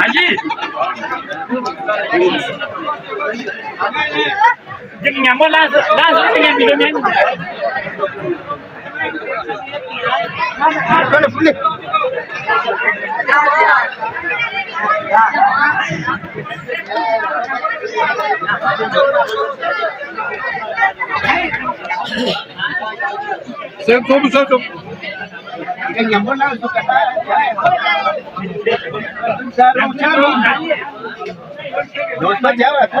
Haji, jadi nyampur lah dengan videonya. Satu. Yang nyampur lah untuk kata. Dost macam apa?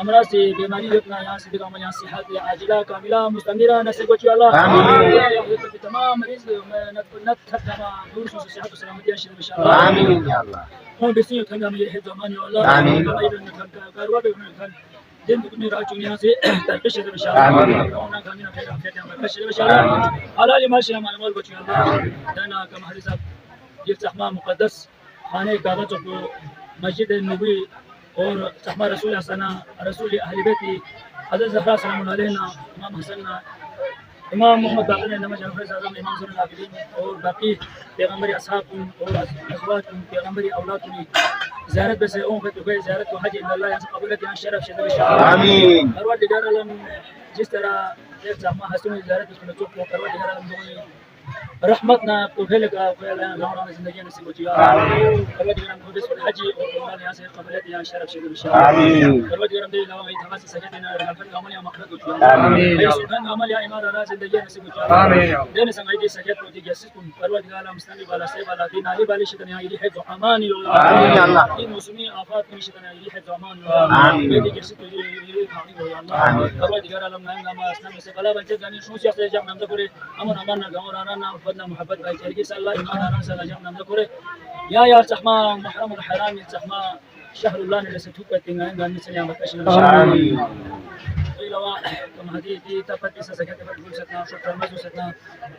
امراض بیماری اپنا یہاں سے دکھا یہاں صحت عاجلہ کاملہ مستمرہ نصیب کو اللہ تمام مریض نت ختم دور سے صحت و سلامتی ان شاء اللہ آمین یا اللہ ہوں بسم اللہ میں حفظ امان یا اللہ آمین کاروا بے من دین کو راجو یہاں سے ترقی ان شاء اللہ آمین انا کامنا خیر عافیت ان شاء اللہ حلال مال شامل مال کو اللہ دنا کما حدیث یہ زحمہ مقدس خانہ کعبہ کو مسجد النبوی اور صحابہ رسول حسن رسول اہل بیت حضرت زہرا سلام علیہ امام حسن امام محمد باقر نماز حافظ اعظم امام زین العابدین اور باقی پیغمبر اصحاب اور ازواج پیغمبر اولاد کی زیارت سے اون کو زیارت کو حج اللہ یا قبولت یا شرف شد ان شاء اللہ آمین پروردگار عالم جس طرح ایک زحمہ حسن زیارت کو تو پروردگار عالم رحمتنا توفيلك ولا نورنا زندگی نصیب ہو جائے آمین پروردگار ہم کو حج اور عمرہ یہاں سے قبولت یا شرف شد ان شاء اللہ آمین پروردگار ہم دے لو ہے تمام سجدنا رحمت عمل یا مغفرت ہو جائے آمین یا سبحان عمل یا ایمان را زندگی نصیب ہو جائے آمین دین سنگ دی سجد کو دی جسکم پروردگار عالم اسلامی والا سے والا دین علی والی شدن یا حفظ امان آمین یا اللہ این موسمی آفات کی شدن یا حفظ امان آمین دی جسکم دی خالی ہو یا اللہ پروردگار عالم نام اسلامی سے بلا بچے جانی شو سے جام نام کرے امن امان گاؤں رانا فضل محبت بائی چرگی صلی اللہ ایمان آران سے جام نام کرے یا زحمہ محرم الحرام زحمہ شهر الله اللي ستوقع تنين قال نسني عم بتشن آمين إلى كم هذه دي تبتي سكت تبتي ستنا شكرا مزو ستنا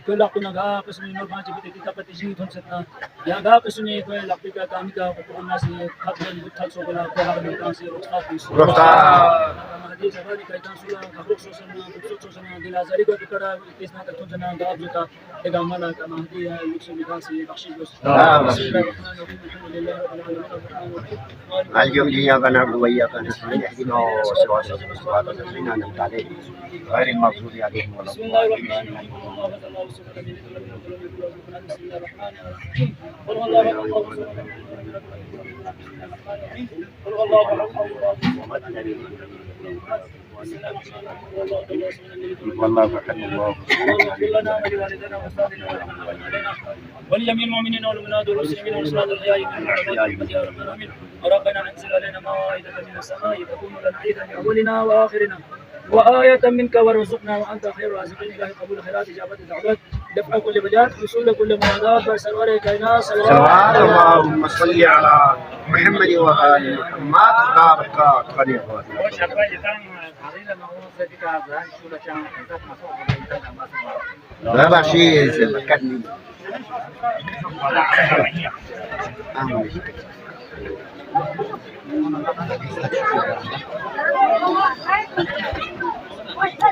كل لقنا جا قسمي نور ما جبت دي تبتي جين ثم ستنا يا جا قسمي كل لقي كا كامي كا كل الناس خدمة بتحل سوكلا كهار من كان سير رخصات بيس رخصات كم هذه سبادي كايتان سولا خبرك سوسنا بتشوف سوسنا دي لازاري كا بكرة تسمع تكون سنا جاب جتا تجمعنا كم هذه يكسر مكان سير بخشيش بس بسم الله الرحمن الرحيم الحمد لله رب العالمين الرحمن الرحيم اليوم إياك نعبد وإياك نستعين اهدنا الصراط الذين أنعمت عليهم غير المغضوب عليهم ولا بسم الله الرحمن الرحيم الله سبحانه بسم الله الرحمن الرحيم قل هو الله احد الله قل هو الله والله فقد الله ولجميع المؤمنين والمؤمنات والمسلمين والمسلمات الأحياء منهم يا رب العالمين وربنا انزل علينا مائدة من السماء تكون لنا عيدا لأولنا وآخرنا وآية منك وارزقنا وأنت خير الرازقين إلهي قبول خيرات إجابة الدعوات دفع كل بلاد حصول كل مرادات برسلوار الكائنات صلوات اللهم صل على محمد وآل محمد بارك خليل لا بشيء سبكني What?